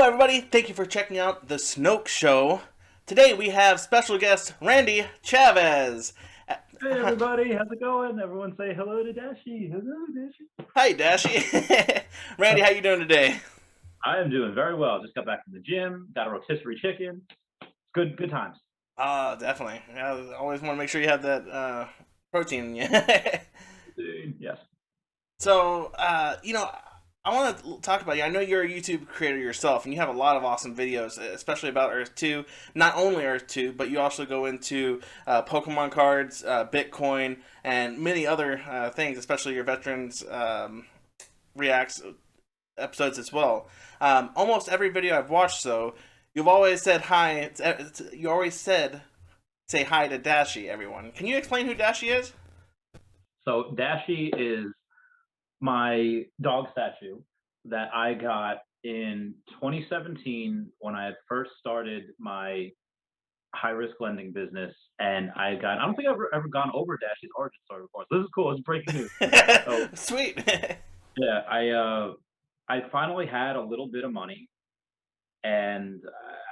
everybody. Thank you for checking out the Snoke Show. Today we have special guest Randy Chavez. Hey everybody, how's it going? Everyone say hello to Dashi. Hello, Dashi. Hi, Dashi. Randy, how you doing today? I am doing very well. Just got back from the gym, got a rotisserie chicken. Good times. Definitely. I always want to make sure you have that protein in you. Yes. So, I want to talk about you. I know you're a YouTube creator yourself, and you have a lot of awesome videos, especially about Earth 2. Not only Earth 2, but you also go into Pokemon cards, Bitcoin, and many other things, especially your Veterans Reacts episodes as well. Almost every video I've watched, though, you've always said hi. You always said, say hi to Dashi, everyone. Can you explain who Dashi is? So Dashi is my dog statue that I got in 2017 when I had first started my high risk lending business, and I don't think I've ever gone over Dashi's origin story before. So this is cool. It's breaking news. So Sweet. yeah, I finally had a little bit of money, and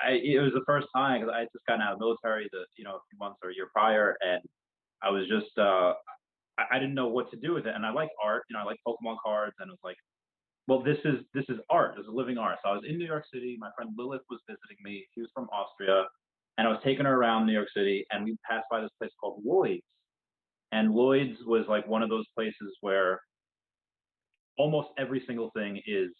it was the first time because I had just gotten out of the military, a few months or a year prior, and I was just I didn't know what to do with it, and I like art, I like Pokemon cards, and it was like, well, this is art, this is living art. So I was in New York City. My friend Lilith was visiting me. She was from Austria, and I was taking her around New York City, and we passed by this place called Lloyd's, and Lloyd's was like one of those places where almost every single thing is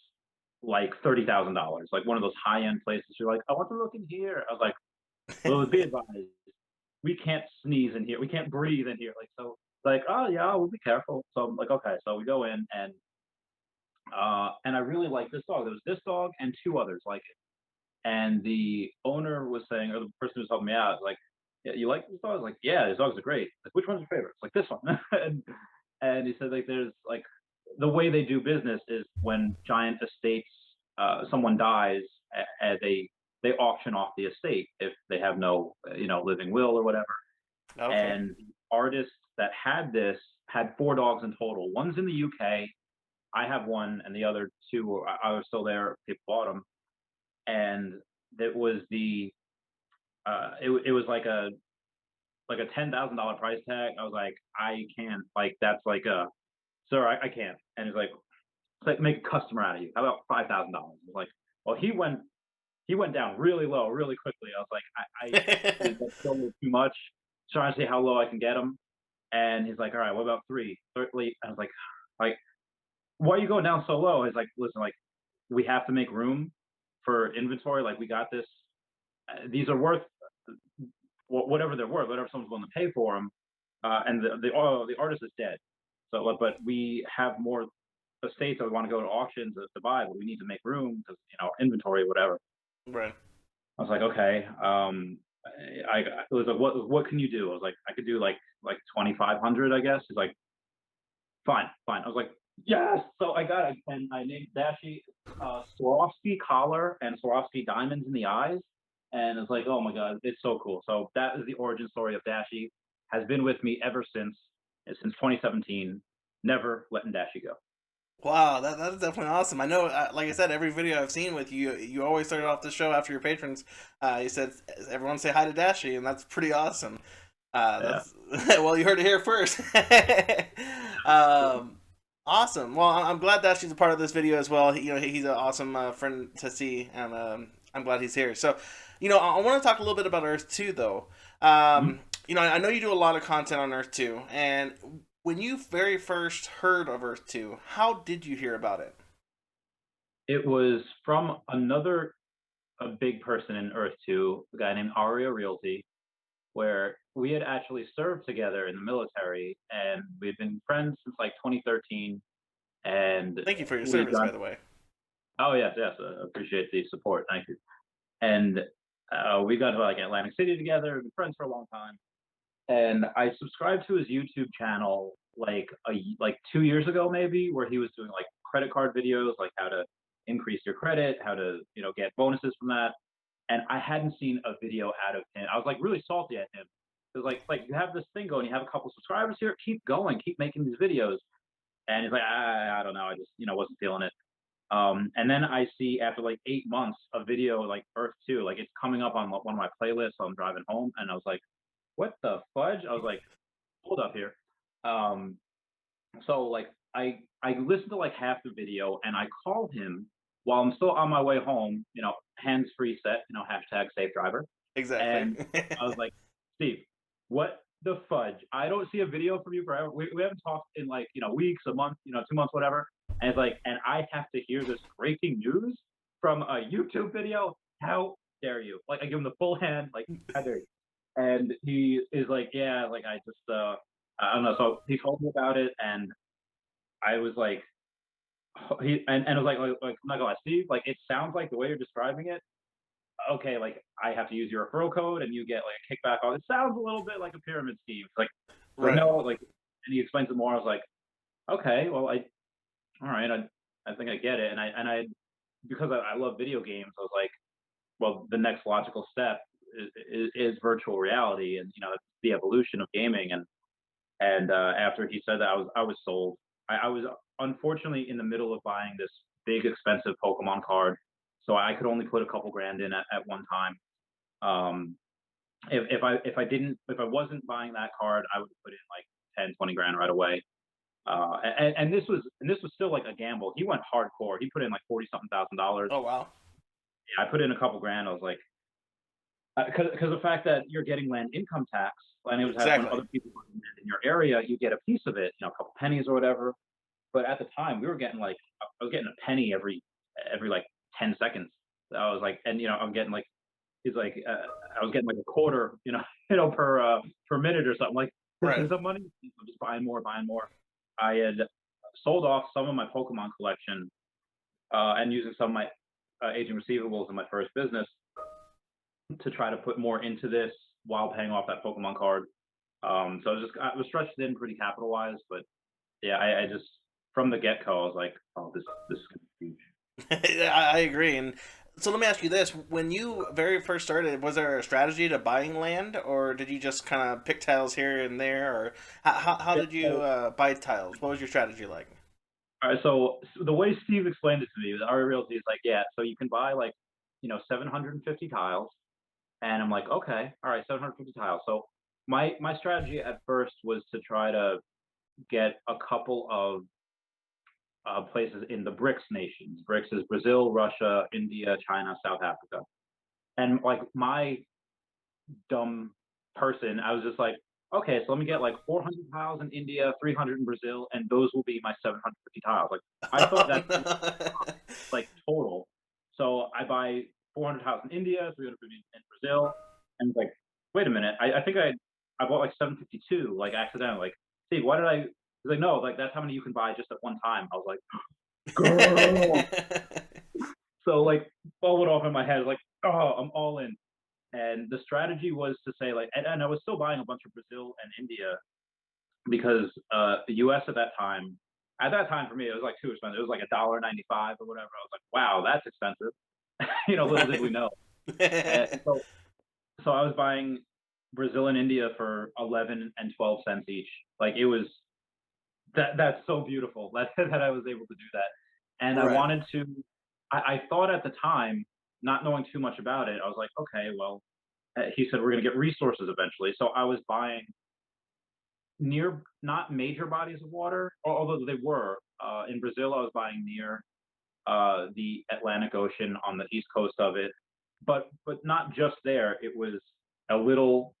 like $30,000, like one of those high end places. You're like, I want to look in here. I was like, well, be advised, we can't sneeze in here, we can't breathe in here. Like so, like oh yeah, we'll be careful. So I'm like, okay. So we go in, and I really like this dog. There was this dog and two others like it. And the owner was saying, or the person who was helping me out, like, yeah, you like this dog? I was like, yeah, these dogs are great. Like, which one's your favorite? It's like this one. and he said like there's like the way they do business is when giant estates, someone dies, and they auction off the estate if they have no living will or whatever. Okay. And the artist that had this had four dogs in total. One's in the UK. I have one, and the other two are still there. People bought them, and it was it was like a $10,000 price tag. I was like, I can't, like, that's like a, sir, I can't. And he's like, it's like, make a customer out of you. How about $5,000? I was like, well, he went down really low, really quickly. I was like, that's still too much. Trying to see how low I can get him. And he's like, all right, what about three? Thirdly, I was like, why are you going down so low? He's like, listen, like, we have to make room for inventory. Like, we got this. These are worth whatever they're worth, whatever someone's willing to pay for them. And the artist is dead. So, but we have more estates that we want to go to auctions to buy, but we need to make room because inventory, whatever. Right. I was like, okay. I was like, what can you do? I was like, I could do like 2,500, I guess. He's like, fine, fine. I was like, yes. So I got it, and I named Dashi Swarovski collar and Swarovski diamonds in the eyes, and it's like, oh my god, it's so cool. So that is the origin story of Dashi. Has been with me ever since 2017. Never letting Dashi go. Wow, that is definitely awesome. I know, like I said, every video I've seen with you, you always started off the show after your patrons. You said everyone say hi to Dashi, and that's pretty awesome. Yeah. That's well, you heard it here first. um, awesome. Well, I'm glad Dashi's a part of this video as well. He's an awesome friend to see, and I'm glad he's here. So, I want to talk a little bit about Earth 2, though. Mhm. I know you do a lot of content on Earth 2, and when you very first heard of Earth 2, how did you hear about it? It was from another a big person in Earth 2, a guy named Aria Realty, where we had actually served together in the military, and we had been friends since like 2013. And Thank you for your we service, got by the way. oh yes, yes, appreciate the support, thank you. And we got to like Atlantic City together, been friends for a long time. And I subscribed to his YouTube channel like 2 years ago maybe, where he was doing like credit card videos, like how to increase your credit, how to get bonuses from that. And I hadn't seen a video out of him. I was like really salty at him. It was like you have this thing going, you have a couple subscribers here, keep going, keep making these videos. And he's like, I don't know, I just wasn't feeling it. And then I see after like 8 months a video like Earth 2, like it's coming up on one of my playlists while I'm driving home, and I was like, "What the fudge?" I was like, "Hold up here." Um, so like I listened to like half the video, and I call him while I'm still on my way home. Hands free set. Hashtag safe driver. Exactly. And I was like, Steve, what the fudge? I don't see a video from you forever. We haven't talked in like, weeks, a month, 2 months, whatever. And it's like, and I have to hear this breaking news from a YouTube video. How dare you? Like, I give him the full hand, like, how dare you? And he is like, yeah, like, I don't know. So he told me about it, and I was like, and I was like, I'm not gonna lie, Steve, like, it sounds like the way you're describing it, okay, like I have to use your referral code and you get like a kickback on it. Sounds a little bit like a pyramid scheme. It's like Right. no, like, and he explains it more. I was like, okay, well, all right, I think I get it. And I because I love video games, I was like, well, the next logical step is virtual reality, and it's the evolution of gaming. And after he said that, I was sold. I was unfortunately in the middle of buying this big expensive Pokemon card, so I could only put a couple grand in at one time. Um, if I wasn't buying that card, I would put in like 10, 20 grand right away. And this was still like a gamble. He went hardcore. He put in like 40 something thousand dollars. Oh wow. Yeah, I put in a couple grand. I was like, because the fact that you're getting land income tax, and it was that when Exactly. other people put land in your area, you get a piece of it, a couple pennies or whatever. But at the time, we were getting like I was getting a penny every like 10 seconds. I was like, and I'm getting like he's like, I was getting like a quarter, per minute or something. Like, this Right. is the money. I'm just buying more, buying more. I had sold off some of my Pokemon collection, and using some of my aging receivables in my first business to try to put more into this while paying off that Pokemon card. So I was stretched thin pretty capital wise, but yeah, I just from the get go I was like, oh, this is gonna be huge. I agree. And so let me ask you this: when you very first started, was there a strategy to buying land, or did you just kind of pick tiles here and there, or how Yeah, did you so, buy tiles? What was your strategy like? all right, so the way Steve explained it to me, our realty is like, yeah, so you can buy like 750 tiles, and I'm like, okay, all right, 750 tiles. So my strategy at first was to try to get a couple of places in the BRICS nations. BRICS is Brazil, Russia, India, China, South Africa. And like my dumb person, I was just like, okay, so let me get like 400 tiles in India, 300 in Brazil, and those will be my 750 tiles. Like I thought Oh, that's no. like total. So I buy 400 tiles in India, 350 in Brazil, and it's like, wait a minute, I think I bought like 752, like accidentally. Like, Steve, why did I? He's like, no, like that's how many you can buy just at one time. I was like, girl. So like, all went off in my head, like, oh, I'm all in. And the strategy was to say like, and I was still buying a bunch of Brazil and India because the U.S. at that time for me, it was like too expensive. It was like $1.95 or whatever. I was like, wow, that's expensive. Little did we Right. know. And so I was buying Brazil and India for 11 and 12 cents each. Like it was that's so beautiful that I was able to do that. And I Right. wanted to. I thought at the time, not knowing too much about it, I was like, okay, well, he said we're going to get resources eventually. So I was buying near not major bodies of water, although they were. In Brazil, I was buying near the Atlantic Ocean on the east coast of it, but not just there. It was a little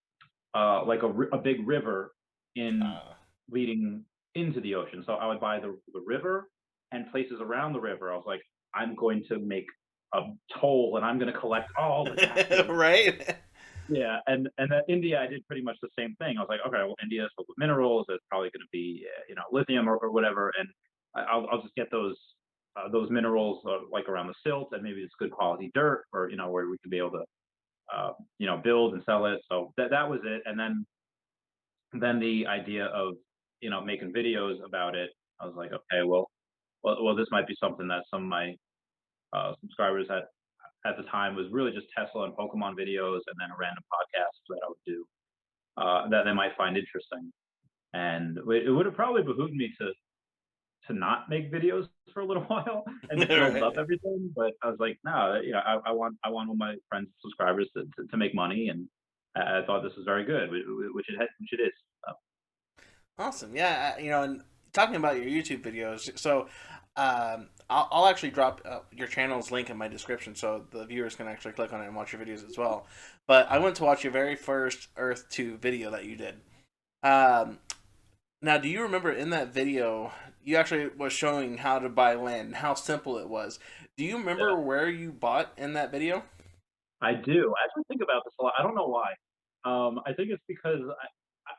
like a big river in Uh, leading into the ocean. So I would buy the river and places around the river. I was like, I'm going to make a toll and I'm going to collect all the taxes. right. Yeah, and that India, I did pretty much the same thing. I was like, okay, well, India is filled with minerals. It's probably going to be, lithium or whatever, and I'll just get those minerals like around the silt, and maybe it's good quality dirt, or where we can be able to, build and sell it. So that was it. And then the idea of making videos about it, I was like, okay, well, this might be something that some of my subscribers at the time was really just Tesla and Pokemon videos, and then a random podcast that I would do that they might find interesting. And it would have probably behooved me to not make videos for a little while and just build up Right. everything. But I was like, no, I want all my friends, subscribers to make money, and I thought this was very good, which it is. So, Awesome. Yeah, and talking about your YouTube videos, so I'll actually drop your channel's link in my description so the viewers can actually click on it and watch your videos as well. But I went to watch your very first Earth 2 video that you did. Um, Now, do you remember in that video you actually was showing how to buy land and how simple it was? Do you remember yeah, where you bought in that video? I do. I actually think about this a lot. I don't know why. I think it's because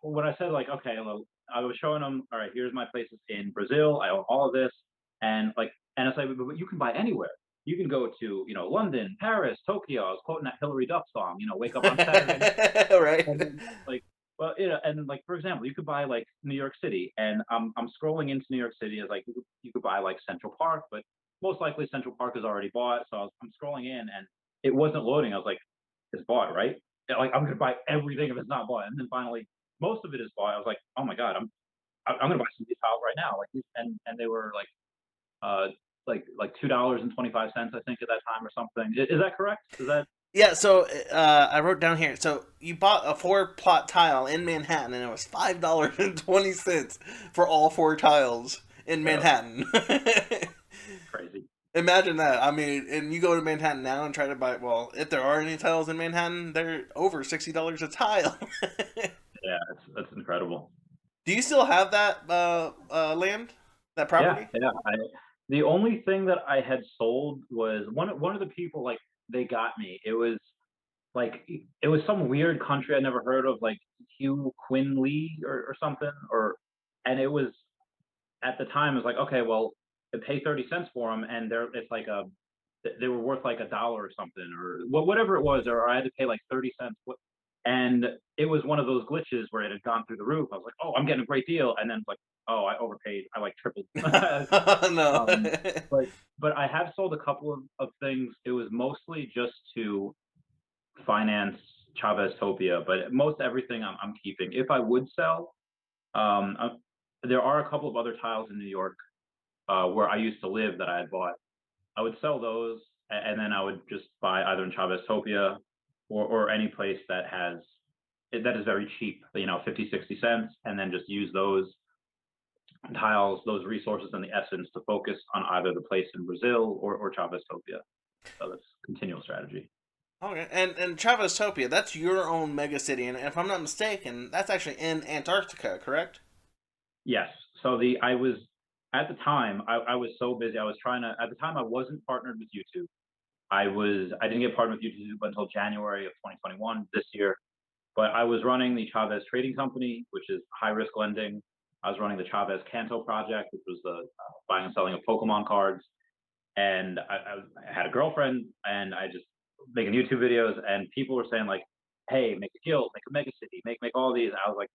when I said like, okay, well, I was showing them, all right, here's my places in Brazil. I own all of this, and like, and it's like, but you can buy anywhere. You can go to, London, Paris, Tokyo. I was quoting that Hillary Duff song, wake up on Saturday Right. and then like, well, and like for example, you could buy like New York City, and I'm scrolling into New York City as like you could buy like Central Park, but most likely Central Park is already bought. So I'm scrolling in, and it wasn't loading. I was like, it's bought, right? Yeah, like I'm gonna buy everything if it's not bought, and then finally most of it is bought. I was like, oh my god, I'm gonna buy some of these tiles right now, like these, and they were uh like $2.25 I think at that time or something. Is that correct? Is that Yeah, so I wrote down here. So you bought a 4 plot tile in Manhattan, and it was $5.20 for all 4 tiles in yeah, Manhattan. crazy? Imagine that. I mean, and you go to Manhattan now and try to buy. Well, if there are any tiles in Manhattan, they're over $60 a tile. Yeah, that's incredible. Do you still have that land, that Yeah, property? yeah. The only thing that I had sold was one of the people, like, they got me. It was some weird country I'd never heard of, like Hugh Quinn Lee or something, and it was at the time it was like, okay, well, they pay 30 cents for them, and it's like they were worth like $1 or something, or whatever it was, or I had to pay like 30 cents. And it was one of those glitches where it had gone through the roof. I was like, oh, I'm getting a great deal, and then it's like, oh, I overpaid. I like tripled. No. um, but I have sold a couple of things. It was mostly just to finance Chaveztopia, but most everything I'm keeping. If I would sell, um, uh, there are a couple of other tiles in New York where I used to live that I had bought. I would sell those, and then I would just buy either in Chaveztopia or any place that is very cheap, 50, 60 cents, and then just use those tiles, those resources, and the essence to focus on either the place in Brazil or Chaveztopia. So that's continual strategy. Okay, and Chaveztopia, that's your own mega city, and if I'm not mistaken, that's actually in Antarctica, correct? Yes. So I was at the time I was so busy. I was trying to at the time I wasn't partnered with YouTube. I didn't get partnered with YouTube until January of 2021 this year. But I was running the Chavez Trading Company, which is high risk lending. I was running the Chavez Canto project, which was the buying and selling of Pokemon cards. And I had a girlfriend, and I just making YouTube videos, and people were saying like, "Hey, make a guild, make a mega city, make all these." I was like,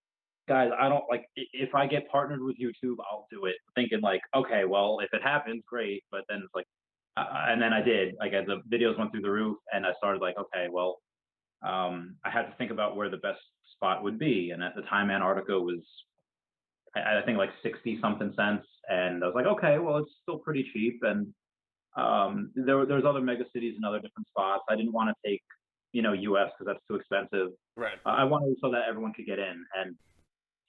"Guys, I don't like if I get partnered with YouTube, I'll do it." Thinking like, "Okay, well, if it happens, great." But then it's like, and then I did. Like the videos went through the roof, and I started like, "Okay, well, I had to think about where the best spot would be." And at the time, Antarctica was, I think, like 60 something cents. And I was like, okay, well, it's still pretty cheap. And there's other mega cities in other different spots. I didn't want to take, US because that's too expensive. Right. I wanted so that everyone could get in. And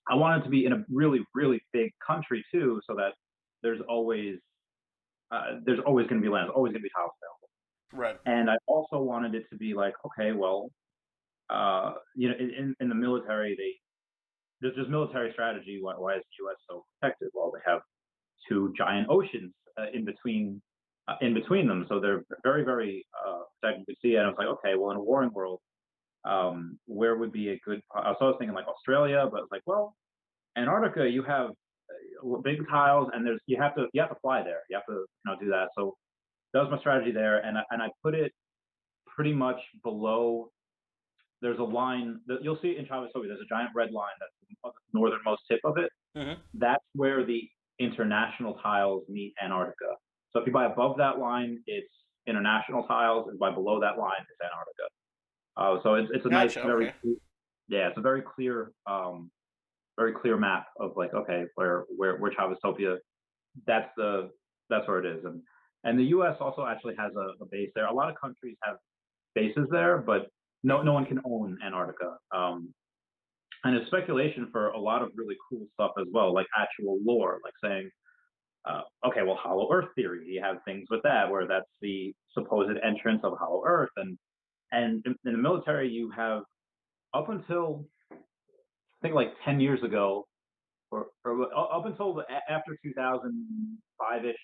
I wanted to be in a really, really big country too, so that there's always, there's always going to be land, there's always going to be house available. Right. And I also wanted it to be like, okay, well, in the military, there's just military strategy. Why is the U.S. so protected? Well, they have two giant oceans in between them, so they're very, very protected. You could see it. And I was like, okay, well, in a warring world, where would be a good? So I was thinking like Australia, but it's like, well, Antarctica, you have big tiles, and you have to fly there. You have to do that. So that was my strategy there, and I put it pretty much below. There's a line that you'll see in Chaveztopia. There's a giant red line that's the northernmost tip of it. Mm-hmm. That's where the international tiles meet Antarctica. So if you buy above that line, it's international tiles, and by below that line, it's Antarctica. So it's a nice, Gotcha. very Okay. yeah, it's a very clear map of like, okay, where Chaveztopia that's the that's where it is, and the U.S. also actually has a base there. A lot of countries have bases there, but no one can own Antarctica. And it's speculation for a lot of really cool stuff as well, like actual lore, like saying, okay, well, Hollow Earth theory, you have things with that where that's the supposed entrance of Hollow Earth, and in the military you have up until I think like 10 years ago, or up until after 2005 ish,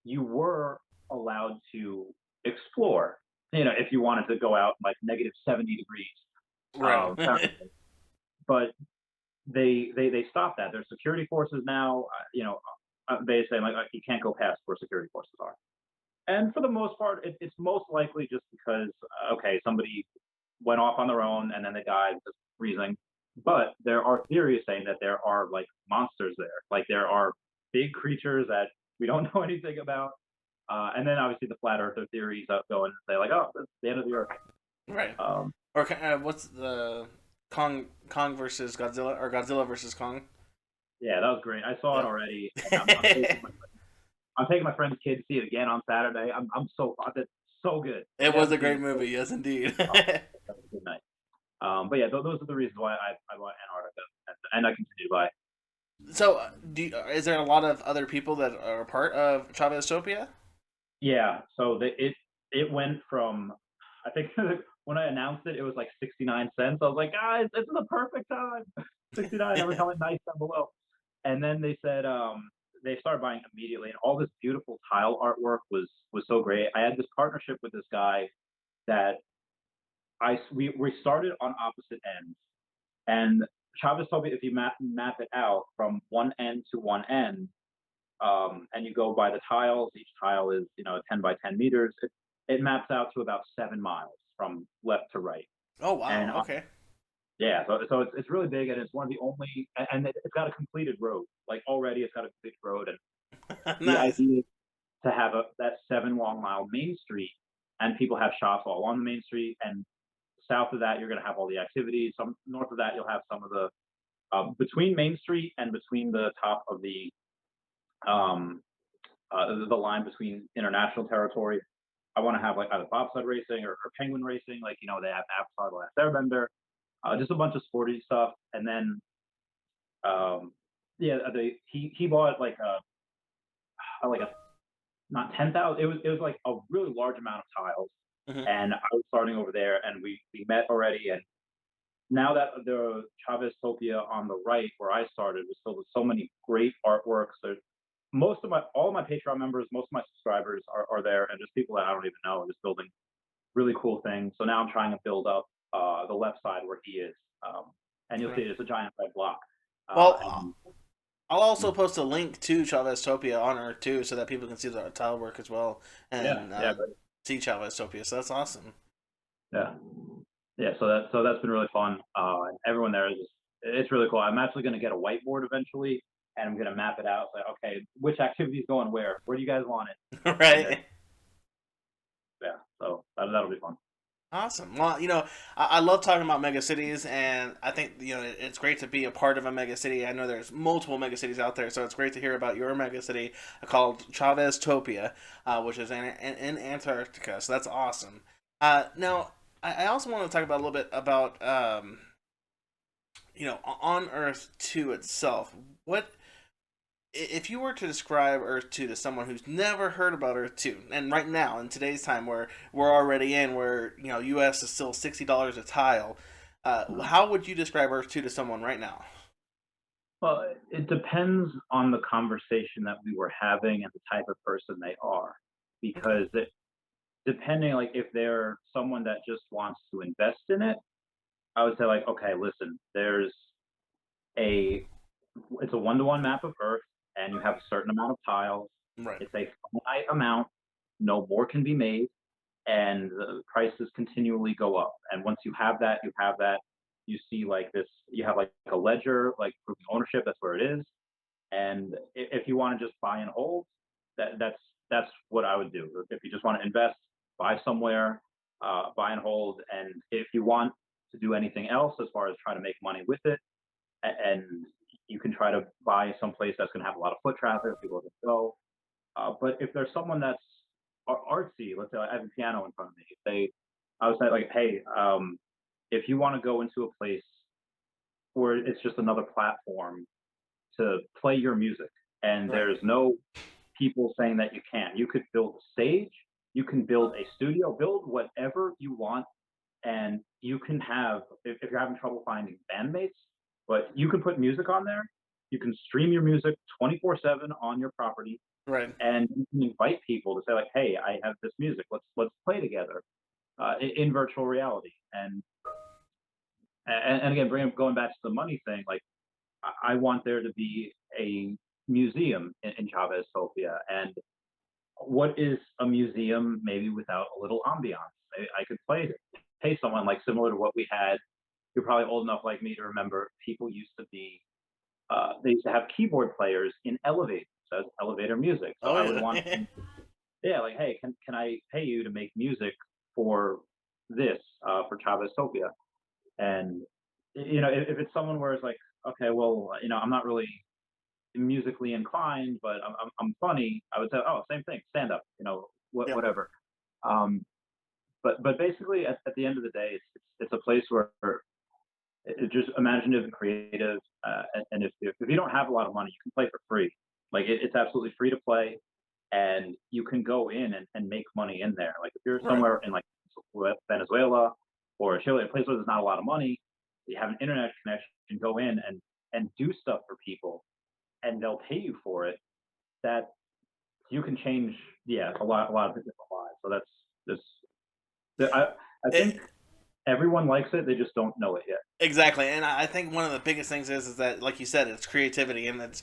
you were allowed to explore. You know, if you wanted to go out like negative 70 degrees Right. Fahrenheit, but they stopped that. There's security forces now. They say like you can't go past where security forces are. And for the most part, it's most likely just because okay, somebody went off on their own and then they died just freezing. But there are theories saying that there are like monsters there, like there are big creatures that we don't know anything about. And then obviously the flat earther theories up go and say like, oh, that's the end of the earth. Right. Um, Or what's the Kong versus Godzilla, or Godzilla versus Kong? yeah, that was great. I saw it Yeah. already, and I'm taking my friend's kid to see it again on Saturday. I'm so that's so good. If It you was a haven't seen great it, movie, yes, indeed. oh, that was a good night. But yeah, those are the reasons why I bought Antarctica, and I continue to buy. So, is there a lot of other people that are part of Chaveztopia? Yeah, so it went from I think when I announced it, it was like 69 cents. I was like, guys, this is the perfect time. 69. Every comment nice down below. And then they said they started buying immediately, and all this beautiful tile artwork was so great. I had this partnership with this guy that we started on opposite ends, and Chavez told me if you map it out from one end to one end, and you go by the tiles. Each tile is 10 by 10 meters. It maps out to about 7 miles from left to right. Oh And wow, okay. yeah, so it's really big, and it's one of the only, and it's got a completed road. Like already, it's got a completed road, and the Nice. idea is to have that 7 long mile main street, and people have shops all along the main street, and south of that, you're going to have all the activities. Some north of that, you'll have some of the between Main Street and between the top of um, the line between international territory. I want to have like either bobsled racing or penguin racing, like they have Avatar: The Last Airbender, just a bunch of sporty stuff, and then yeah, he bought like a not 10,000. It was like a really large amount of tiles, Hmm. and I was starting over there, and we met already, and now that the Chaveztopia on the right where I started was filled with so many great artworks. There's most of my all of my Patreon members, most of my subscribers are there, and just people that I don't even know, just building really cool things. So now I'm trying to build up the left side where he is, and you'll see Right. it's a giant red block. Well, And I'll also post a link to Chaveztopia on Earth 2 so that people can see the tile work as well yeah, and yeah, but see Chaveztopia. So that's awesome. yeah, yeah. So that's been really fun. And everyone there is just, it's really cool. I'm actually going to get a whiteboard eventually, and I'm going to map it out. Like, okay, which activities going where? Where do you guys want it? And then Right. yeah, so that'll be fun. Awesome. Well, I love talking about mega cities, and I think it's great to be a part of a mega city. I know there's multiple mega cities out there, so it's great to hear about your mega city called Chaveztopia, which is in Antarctica. So that's awesome. Now, I also want to talk about a little bit about on Earth 2 itself. What if you were to describe Earth 2 to someone who's never heard about Earth 2, and right now in today's time where we're already in, where U.S. is still $60 a tile, Mhm. how would you describe Earth 2 to someone right now? Well, it depends on the conversation that we were having and the type of person they are, Okay. because depending, like if they're someone that just wants to invest in it, I would say like, okay, listen, a it's a one-to-one map of Earth, and you have a certain amount of tiles. Right. It's a finite amount. No more can be made, and the prices continually go up. And once you have that, you have that. You see like this. You have like a ledger, like proving ownership. That's where it is. And if you want to just buy and hold, that's what I would do. If you just want to invest, buy somewhere, buy and hold. And if you want to do anything else as far as trying to make money with it, and you can try to buy someplace that's going to have a lot of foot traffic, people are going to go. But if there's someone that's artsy, let's say I have a piano in front of me, if I was like, hey, if you want to go into a place where it's just another platform to play your music, and Right. there's no people saying that you can't. You could build a stage, you can build a studio, build whatever you want, and you can have if you're having trouble finding bandmates, but you can put music on there. You can stream your music 24/7 on your property, Right. and you can invite people to say like, "Hey, I have this music. Let's play together in virtual reality." And again, going back to the money thing, like I want there to be a museum in Chaveztopia, and what is a museum maybe without a little ambiance? I could pay someone like similar to what we had. You're probably old enough like me to remember people used to be they used to have keyboard players in elevators as elevator music. So Oh I would want yeah. yeah, like hey, can I pay you to make music for this for Chaveztopia? And if it's someone where it's like okay, well I'm not really musically inclined, but I'm funny, I would say, oh, same thing, stand up, Yep. whatever. Um, but basically, at the end of the day, it's a place where it's just imaginative and creative. And if you don't have a lot of money, you can play for free. Like it's absolutely free to play, and you can go in and make money in there. Like if you're Right. somewhere in like Venezuela or Chile, a place where there's not a lot of money, you have an internet connection, go in and do stuff for people, and they'll pay you for it that you can change yeah a lot of different lives. So that's just I think It, everyone likes it, they just don't know it yet. exactly, and I think one of the biggest things is that, like you said, it's creativity, and it's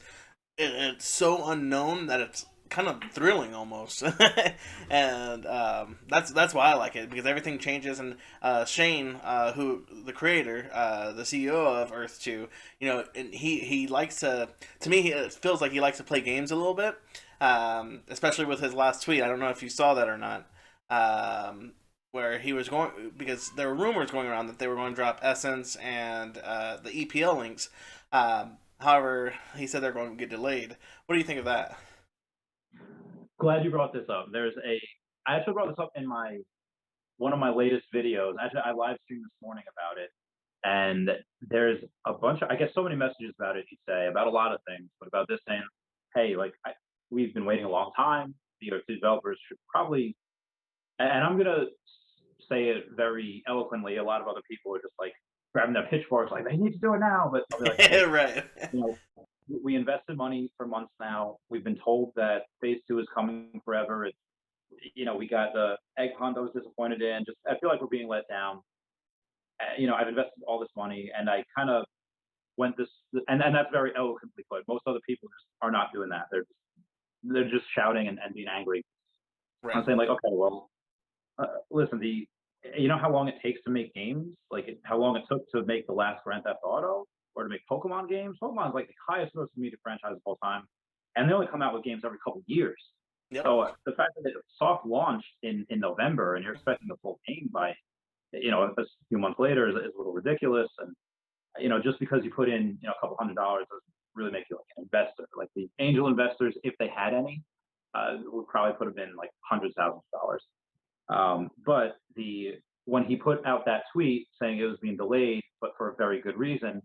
so unknown that it's kind of thrilling almost, and that's why I like it because everything changes. And Shane, who the creator, the CEO of Earth 2, and he likes to me, it feels like he likes to play games a little bit, especially with his last tweet. I don't know if you saw that or not. Where he was going because there were rumors going around that they were going to drop Essence and the EPL links. However, he said they're going to get delayed. What do you think of that? Glad you brought this up. I actually brought this up in my one of my latest videos. Actually, I live streamed this morning about it, and there's a bunch of I get so many messages about it. You say about a lot of things, but about this saying, hey, like we've been waiting a long time. The Earth developers should probably and I'm gonna say it very eloquently. A lot of other people are just like grabbing their pitchforks, like they need to do it now. But I'll be like, hey, Right. you know, we invested money for months now. We've been told that phase two is coming forever. We got the egg hunt I was disappointed in. Just I feel like we're being let down. I've invested all this money, and I kind of went this, and that's very eloquently put. Most other people just are not doing that. They're just shouting and being angry. Right. I'm saying like, okay, well, listen, how long it takes to make games? Like how long it took to make the last Grand Theft Auto or to make Pokemon games? Pokemon's like the highest social media franchise of all time, and they only come out with games every couple of years. Yep. So the fact that it soft launched in November and you're expecting the full game by a few months later is a little ridiculous. And just because you put in a couple $100 doesn't really make you like an investor. Like the angel investors, if they had any, would probably put them in like hundreds of thousands of dollars. But when he put out that tweet saying it was being delayed, but for a very good reason,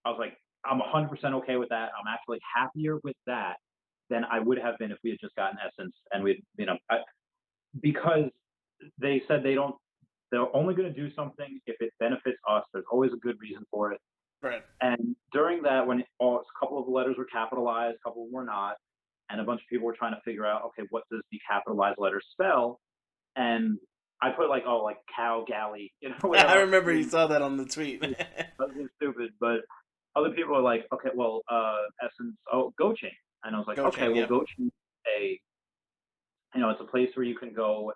I was like, I'm 100% okay with that. I'm actually happier with that than I would have been if we had just gotten Essence and because they said they're only going to do something if it benefits us. There's always a good reason for it. Right. And during that, when a couple of the letters were capitalized, a couple were not, and a bunch of people were trying to figure out, okay, what does the capitalized letter spell? And I put like, oh, like cow galley, I whatever. remember you saw that on the tweet. Something stupid. But other people are like, okay, well, Essence, oh, GoChain. And I was like, okay, GoChain. well, Yep. GoChain, a, it's a place where you can go.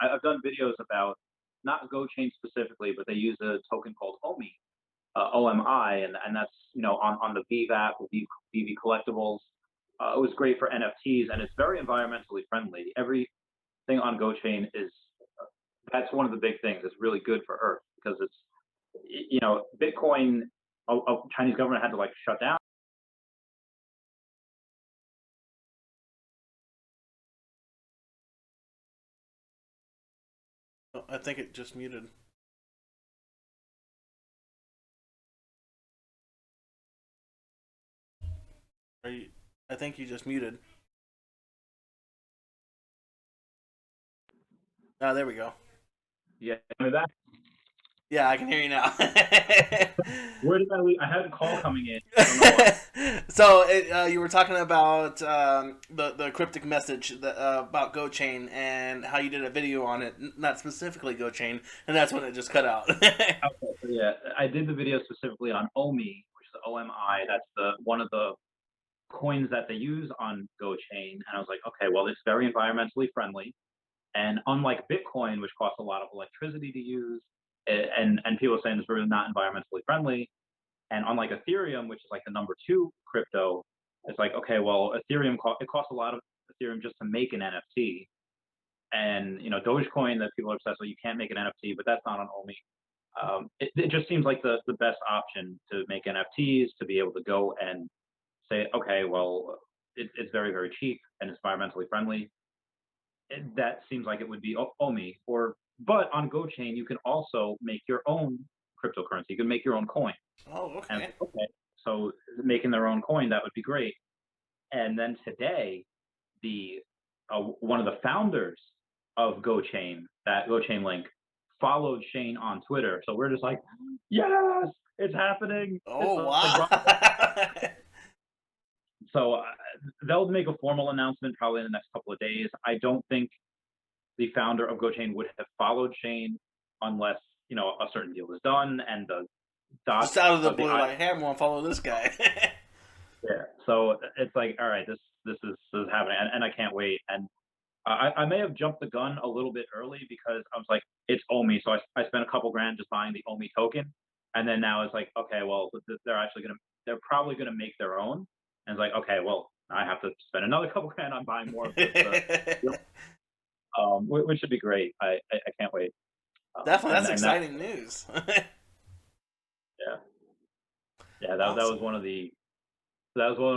And I've done videos about not GoChain specifically, but they use a token called OMI, OMI, and that's, on the Vive app with VV collectibles. It was great for NFTs, and it's very environmentally friendly. Everything on GoChain is that's one of the big things. It's really good for Earth because it's Bitcoin. A Chinese government had to like shut down I think it just muted. Are you? I think you just muted. Oh, there we go. Yeah, I mean, that. Yeah, I can hear you now. Where did I leave? I had a call coming in. I don't know why. So you were talking about the cryptic message that, about GoChain and how you did a video on it, not specifically GoChain, and that's when it just cut out. Okay, so yeah, I did the video specifically on OMI, which is OMI. That's the one of the coins that they use on GoChain, and I was like, okay, well, it's very environmentally friendly, and unlike Bitcoin, which costs a lot of electricity to use, and people are saying it's really not environmentally friendly, and unlike Ethereum, which is like the number two crypto, it's like, okay, well, it costs a lot of Ethereum just to make an NFT, and Dogecoin that people are obsessed with, you can't make an NFT, but that's not on OMI. It just seems like the best option to make NFTs, to be able to go and say, okay, well, it's very, very cheap and it's environmentally friendly. That seems like it would be OMI. But on GoChain, you can also make your own cryptocurrency. You can make your own coin. Oh, And okay. okay, so making their own coin, that would be great. And then today, the one of the founders of GoChain, that GoChain link, followed Shane on Twitter. So we're just like, yes, it's happening. It's Oh, like wow. so they'll make a formal announcement probably in the next couple of days. I don't think the founder of GoChain would have followed Shane unless a certain deal is done and the dots Just out of the of the blue, I. like, hey, I'm gonna follow this guy. Yeah. So it's like, all right, this is happening, and I can't wait. And I may have jumped the gun a little bit early because I was like, it's OMI, so I spent a couple grand just buying the OMI token, and then now it's like, okay, well, they're probably gonna make their own, and it's like, okay, well, I have to spend another couple grand on buying more of which should be great. I can't wait. Definitely, that's And that exciting news. yeah, yeah, that was Awesome. one of the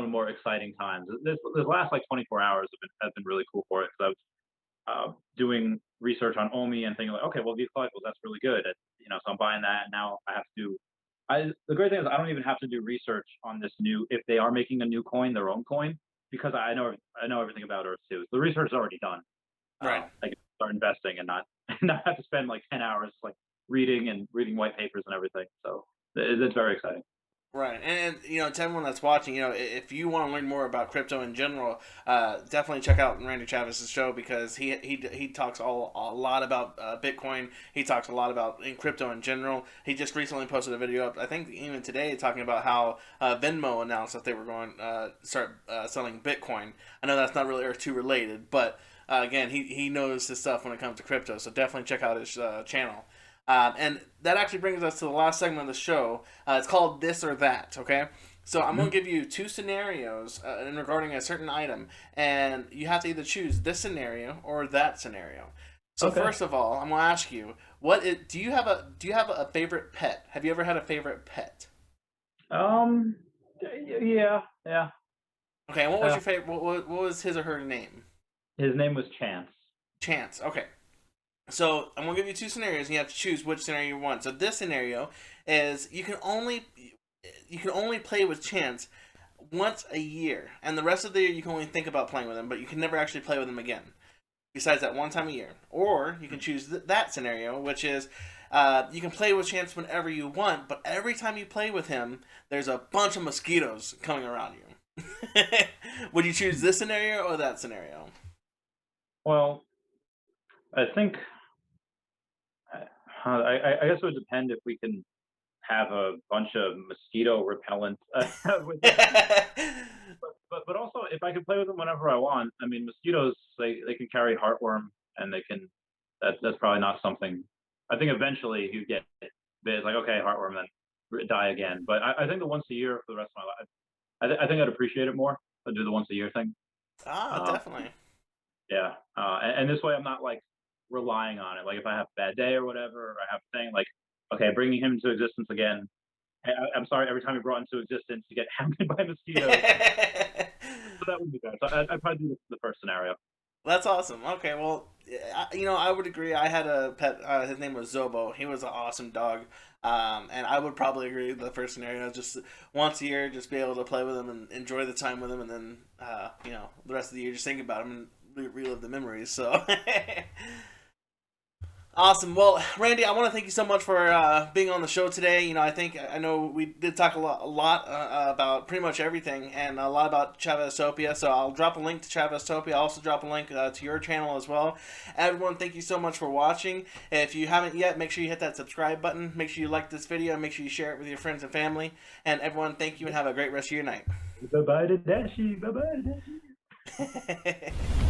more exciting times. This last like 24 hours have been really cool for it because I was doing research on OMI and thinking like, okay, well, these collectibles, that's really good. So I'm buying that, and now I have to do. The great thing is I don't even have to do research on this new, if they are making a new coin, their own coin, because I know everything about Earth 2. The research is already done. Right. I can start investing and not have to spend like 10 hours like reading white papers and everything. So it's very exciting. Right, and to everyone that's watching, if you want to learn more about crypto in general, definitely check out Randy Chavez's show because he talks a lot about Bitcoin. He talks a lot about in crypto in general. He just recently posted a video up, I think even today, talking about how Venmo announced that they were going start selling Bitcoin. I know that's not really Earth 2 related, but again, he knows his stuff when it comes to crypto. So definitely check out his channel. And that actually brings us to the last segment of the show. It's called This or That, okay? So I'm going Mhm. to give you two scenarios in regarding a certain item, and you have to either choose this scenario or that scenario. So Okay. first of all, I'm going to ask you, do you have a favorite pet? Have you ever had a favorite pet? Um. Yeah. Yeah. Okay, and what was Uh, your favorite? What was his or her name? his name was Chance. Chance. Okay. So I'm gonna give you two scenarios, and you have to choose which scenario you want. So this scenario is you can only play with Chance once a year, and the rest of the year you can only think about playing with him, but you can never actually play with him again. Besides that one time a year, or you can choose that scenario, which is you can play with Chance whenever you want, but every time you play with him, there's a bunch of mosquitoes coming around you. Would you choose this scenario or that scenario? Well, I think I guess it would depend if we can have a bunch of mosquito repellent with him. But also if I could play with him whenever I want. I mean, mosquitoes they can carry heartworm and they can. That's probably not something. I think eventually you get bit. It's like okay, heartworm, then die again. But I think the once a year for the rest of my life. I think I'd appreciate it more. I'd do the once a year thing. Ah, Um, definitely. yeah, and this way I'm not like relying on it. Like if I have a bad day or whatever, or I have a thing like, okay, bringing him into existence again. I'm sorry, every time he brought into existence, you get hounded by mosquitoes. So that would be bad. So I'd probably do the first scenario. That's awesome. Okay, well, I would agree. I had a pet. His name was Zobo. He was an awesome dog. And I would probably agree with the first scenario. Just once a year, just be able to play with him and enjoy the time with him, and then the rest of the year just think about him and relive the memories. So awesome. Well, Randy, I want to thank you so much for being on the show today. I know we did talk a lot about pretty much everything, and a lot about Chaveztopia. So I'll drop a link to Chaveztopia. I'll also drop a link to your channel as well. Everyone, thank you so much for watching. If you haven't yet, make sure you hit that subscribe button. Make sure you like this video. Make sure you share it with your friends and family. And everyone, thank you and have a great rest of your night. Bye bye to Dashi. Bye bye to Dashi.